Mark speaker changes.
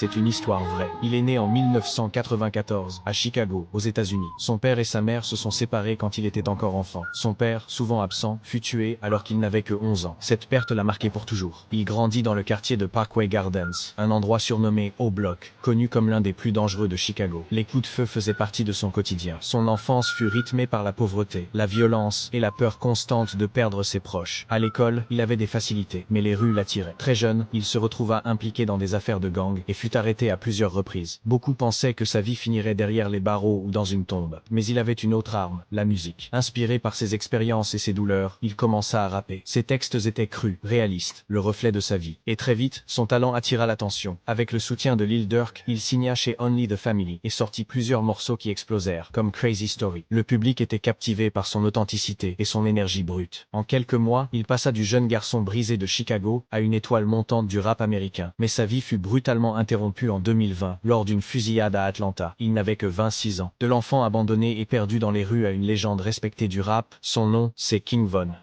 Speaker 1: C'est une histoire vraie. Il est né en 1994, à Chicago, aux États-Unis. Son père et sa mère se sont séparés quand il était encore enfant. Son père, souvent absent, fut tué alors qu'il n'avait que 11 ans. Cette perte l'a marqué pour toujours. Il grandit dans le quartier de Parkway Gardens, un endroit surnommé O-Block, connu comme l'un des plus dangereux de Chicago. Les coups de feu faisaient partie de son quotidien. Son enfance fut rythmée par la pauvreté, la violence et la peur constante de perdre ses proches. À l'école, il avait des facilités, mais les rues l'attiraient. Très jeune, il se retrouva impliqué dans des affaires de gang et fut arrêté à plusieurs reprises. Beaucoup pensaient que sa vie finirait derrière les barreaux ou dans une tombe. Mais il avait une autre arme, la musique. Inspiré par ses expériences et ses douleurs, il commença à rapper. Ses textes étaient crus, réalistes, le reflet de sa vie. Et très vite, son talent attira l'attention. Avec le soutien de Lil Durk, il signa chez Only the Family et sortit plusieurs morceaux qui explosèrent, comme Crazy Story. Le public était captivé par son authenticité et son énergie brute. En quelques mois, il passa du jeune garçon brisé de Chicago à une étoile montante du rap américain. Mais sa vie fut brutalement interrompue en 2020, lors d'une fusillade à Atlanta. Il n'avait que 26 ans. De l'enfant abandonné et perdu dans les rues à une légende respectée du rap, son nom, c'est King Von.